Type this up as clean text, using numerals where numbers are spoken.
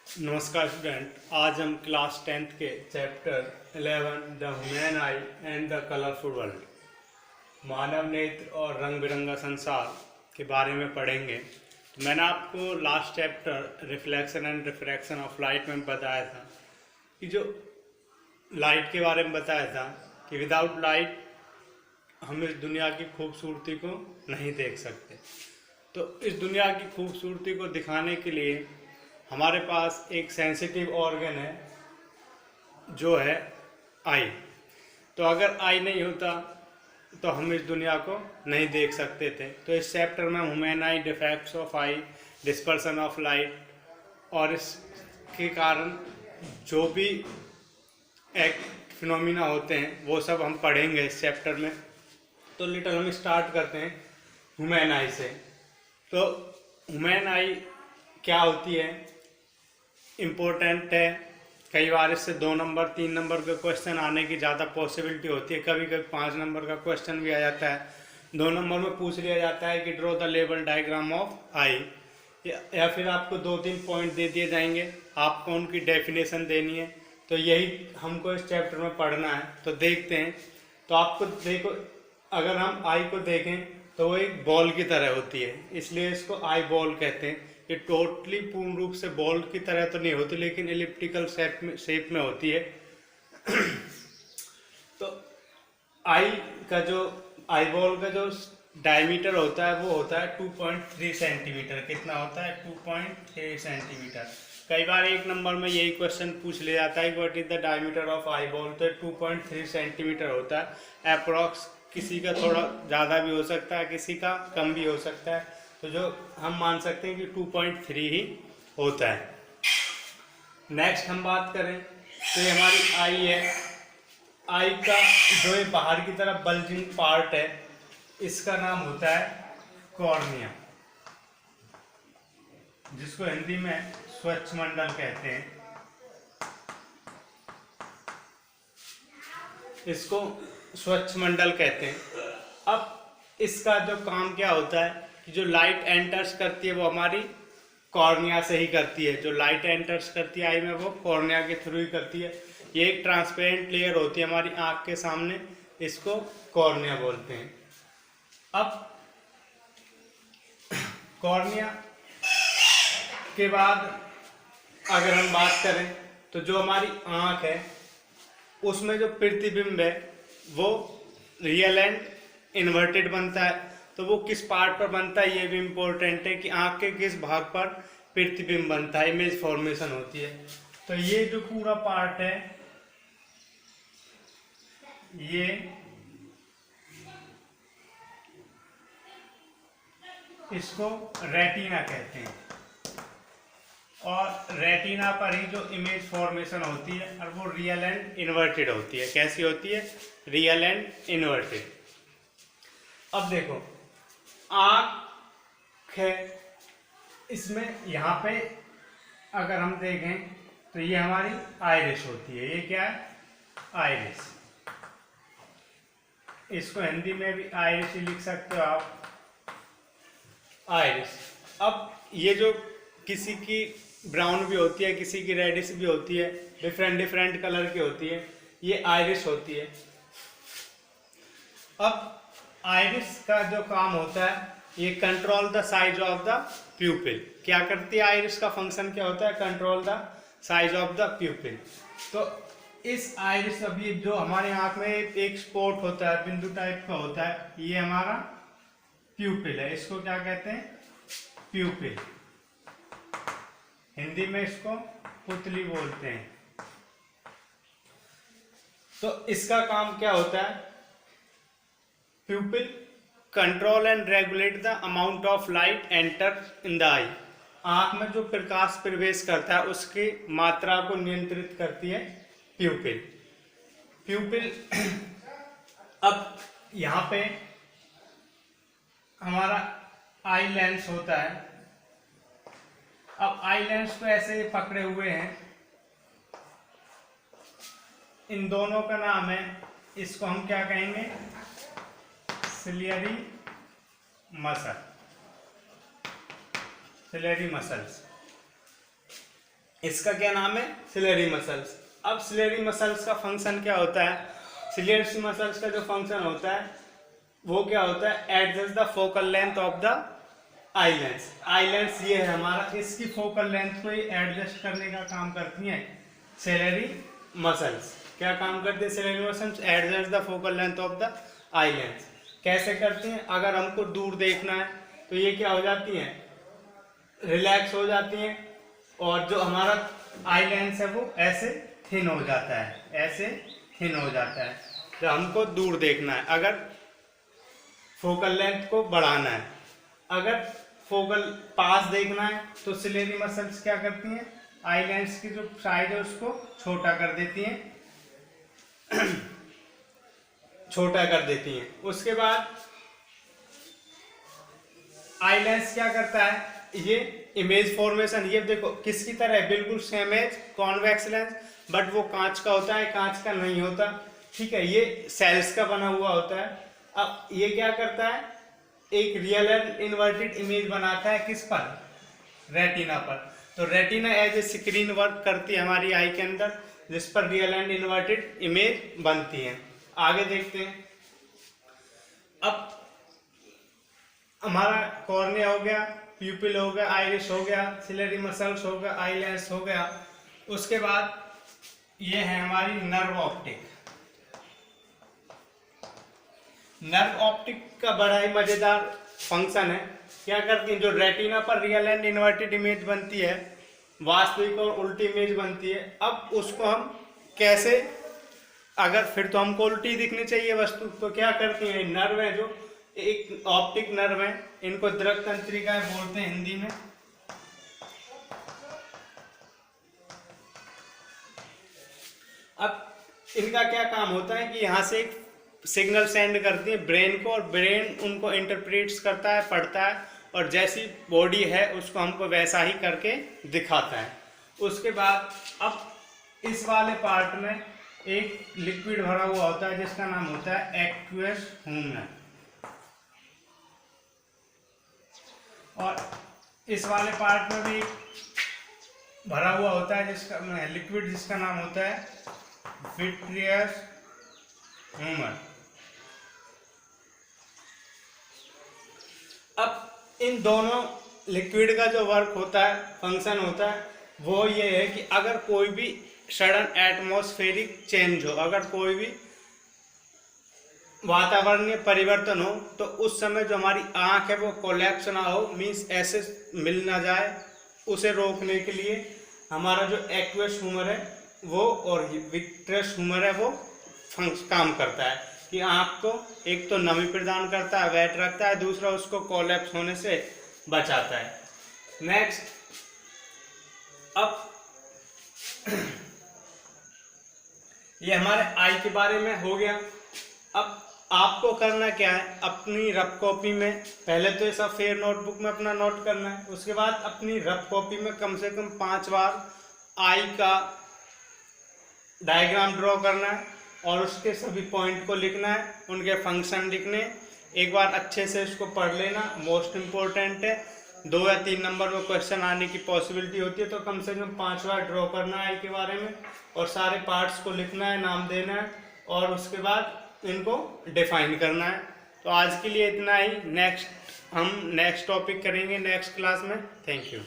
नमस्कार स्टूडेंट, आज हम क्लास 10th के chapter 11 the human eye and the colourful world मानव नेत्र और रंग बिरंगा संसार के बारे में पढ़ेंगे। तो मैंने आपको last chapter reflection and refraction of light में बताया था कि जो लाइट के बारे में बताया था कि विदाउट लाइट हम इस दुनिया की खूबसूरती को नहीं देख सकते। तो इस दुनिया की खूबसूरती को दिखाने के लिए हमारे पास एक सेंसिटिव ऑर्गन है जो है आई। तो अगर आई नहीं होता तो हम इस दुनिया को नहीं देख सकते थे। तो इस चैप्टर में human I, defects of I, dispersion of light और इसके कारण जो भी एक फिनोमिना होते हैं वो सब हम पढ़ेंगे इस चैप्टर में। तो लिटल हम स्टार्ट करते हैं ह्यूमन आई से। तो ह्यूमन आई क्या होती है, इम्पोर्टेंट है। कई बार इससे 2 नंबर 3 नंबर का क्वेश्चन आने की ज़्यादा पॉसिबिलिटी होती है। कभी कभी 5 नंबर का क्वेश्चन भी आ जाता है। 2 नंबर में पूछ लिया जाता है कि ड्रॉ द लेवल डायग्राम ऑफ आई, या फिर आपको 2-3 पॉइंट दे दिए जाएंगे, आपको उनकी डेफिनेशन देनी है। तो यही हमको इस चैप्टर में पढ़ना है। तो देखते हैं। तो आपको देखो, अगर हम आई को देखें तो वो एक बॉल की तरह होती है, इसलिए इसको आई बॉल कहते हैं। ये टोटली पूर्ण रूप से बॉल की तरह तो नहीं होती, लेकिन एलिप्टिकल शेप में होती है। तो आई का जो आई बॉल का जो डायमीटर होता है वो होता है 2.3 सेंटीमीटर। कितना होता है? 2.3 सेंटीमीटर। कई बार 1 नंबर में यही क्वेश्चन पूछ लिया जाता है what is the diameter of eye ball. तो 2.3 सेंटीमीटर होता है अप्रॉक्स। किसी का थोड़ा ज़्यादा भी हो सकता है, किसी का कम भी हो सकता है। तो जो हम मान सकते हैं कि 2.3 ही होता है। नेक्स्ट हम बात करें तो ये हमारी आई है। आई का जो ये बाहर की तरफ बल्जिंग पार्ट है इसका नाम होता है कॉर्निया, जिसको हिंदी में स्वच्छ मंडल कहते हैं। इसको स्वच्छ मंडल कहते हैं। अब इसका जो काम क्या होता है कि जो लाइट एंटर्स करती है वो हमारी कॉर्निया से ही करती है। जो लाइट एंटर्स करती है आई में वो कॉर्निया के थ्रू ही करती है। ये एक ट्रांसपेरेंट लेयर होती है हमारी आंख के सामने, इसको कॉर्निया बोलते हैं। अब कॉर्निया के बाद अगर हम बात करें तो जो हमारी आंख है उसमें जो प्रतिबिंब है वो रियल एंड इन्वर्टेड बनता है। तो वो किस पार्ट पर बनता है ये भी इम्पोर्टेंट है कि आंख के किस भाग पर प्रतिबिंब बनता है, इमेज फॉर्मेशन होती है। तो ये जो पूरा पार्ट है ये इसको रेटिना कहते हैं। और रेटिना पर ही जो इमेज फॉर्मेशन होती है और वो रियल एंड इन्वर्टेड होती है। कैसी होती है? Real and inverted. अब देखो, आँख है, इसमें यहाँ पे अगर हम देखें तो ये हमारी आइरिस होती है। ये क्या है? आइरिस। इसको हिंदी में भी आइरिस ही लिख सकते हो आप, आइरिस। अब ये जो किसी की ब्राउन भी होती है, किसी की रेडिश भी होती है, डिफरेंट डिफरेंट कलर की होती है, ये आइरिस होती है। अब आइरिस का जो काम होता है ये control the size of the प्यूपिल। क्या करती है आइरिस? का फंक्शन क्या होता है? Control the size of the प्यूपिल। तो इस आइरिस, अभी जो हमारे आंख में एक स्पॉट होता है, बिंदु टाइप का होता है, ये हमारा प्यूपिल है। इसको क्या कहते हैं? प्यूपिल। हिंदी में इसको पुतली बोलते हैं। तो इसका काम क्या होता है? Pupil control and regulate the amount of light enter in the eye. आंख में जो प्रकाश प्रवेश करता है उसकी मात्रा को नियंत्रित करती है प्यूपिल। प्यूपिल अब यहाँ पे हमारा आई लेंस होता है। अब आई लेंस को ऐसे पकड़े हुए हैं, इन दोनों का नाम है, इसको हम क्या कहेंगे? Ciliary muscle, ciliary muscles. इसका क्या नाम है, सिलेरी मसल्स। अब सिलेरी मसल्स का फंक्शन क्या होता है, सिलेरी मसल्स का जो फंक्शन होता है वो क्या होता है, adjust the focal length of the eye lens. Eye lens ये है हमारा, इसकी फोकल लेंथ को ही एडजस्ट करने का काम करती हैं सिलेरी मसल्स। क्या काम करते हैं ciliary muscles, adjust the focal length of the eye lens. कैसे करती हैं, अगर हमको दूर देखना है तो ये क्या हो जाती हैं, रिलैक्स हो जाती हैं, और जो हमारा आई लेंस है वो ऐसे थिन हो जाता है, ऐसे थिन हो जाता है जब हमको दूर देखना है। अगर फोकल लेंथ को बढ़ाना है, अगर फोकल पास देखना है तो सिलेरी मसल्स क्या करती हैं, आई लेंस की जो साइज है उसको छोटा कर देती हैं छोटा कर देती हैं। उसके बाद आई लेंस क्या करता है, ये इमेज फॉर्मेशन, ये देखो किसकी तरह है, बिल्कुल same as convex lens, but वो कांच का होता है, कांच का नहीं होता, ठीक है, ये सेल्स का बना हुआ होता है। अब ये क्या करता है, एक रियल एंड इन्वर्टेड इमेज बनाता है किस पर, रेटिना पर। तो retina as a screen work करती है हमारी आई के अंदर, जिस पर रियल एंड इन्वर्टेड इमेज बनती है। आगे देखते हैं। अब हमारा कॉर्निया हो गया, प्यूपिल हो गया, आइरिस हो गया, सिलेरी मसल्स हो गया, आई लेंस हो गया। उसके बाद ये है हमारी नर्व ऑप्टिक। नर्व ऑप्टिक का बड़ा ही मजेदार फंक्शन है। क्या करती है, जो रेटिना पर रियल एंड इन्वर्टेड इमेज बनती है, वास्तविक और उल्टी इमेज बनती है, अब उसको हम कैसे, अगर फिर तो हमको उल्टी दिखनी चाहिए वस्तु, तो क्या करती है, नर्व है जो एक ऑप्टिक नर्व है, इनको दृक तंत्रिकाएं बोलते हैं हिंदी में। अब इनका क्या काम होता है कि यहाँ से एक सिग्नल सेंड करती है ब्रेन को, और ब्रेन उनको इंटरप्रेट्स करता है, पढ़ता है, और जैसी बॉडी है उसको हमको वैसा ही करके दिखाता है। उसके बाद अब इस वाले पार्ट में एक लिक्विड भरा हुआ होता है जिसका नाम होता है एक्वस ह्यूमर, और इस वाले पार्ट में भी भरा हुआ होता है जिसका लिक्विड, जिसका नाम होता है विट्रियस ह्यूमर। अब इन दोनों लिक्विड का जो वर्क होता है, फंक्शन होता है, वो ये है कि अगर कोई भी सडन एटमॉस्फेरिक चेंज हो, अगर कोई भी वातावरणीय परिवर्तन हो, तो उस समय जो हमारी आंख है वो कोलैप्स ना हो, मीन्स ऐसे मिल ना जाए, उसे रोकने के लिए हमारा जो एक्वस ह्यूमर है वो और विट्रियस ह्यूमर है वो काम करता है कि आंख को एक तो नमी प्रदान करता है, वेट रखता है, दूसरा उसको कोलैप्स होने से बचाता है। नेक्स्ट, अब ये हमारे आई के बारे में हो गया। अब आपको करना क्या है, अपनी रफ कॉपी में पहले तो ये सब फेयर नोटबुक में अपना नोट करना है, उसके बाद अपनी रफ कॉपी में कम से कम 5 बार आई का डायग्राम ड्रॉ करना है, और उसके सभी पॉइंट को लिखना है, उनके फंक्शन लिखने, एक बार अच्छे से इसको पढ़ लेना, मोस्ट इम्पोर्टेंट है। 2 या 3 नंबर में क्वेश्चन आने की पॉसिबिलिटी होती है, तो कम से कम 5 बार ड्रॉ करना है आई के बारे में, और सारे पार्ट्स को लिखना है, नाम देना है, और उसके बाद इनको डिफाइन करना है। तो आज के लिए इतना ही। हम नेक्स्ट टॉपिक करेंगे नेक्स्ट क्लास में। Thank you.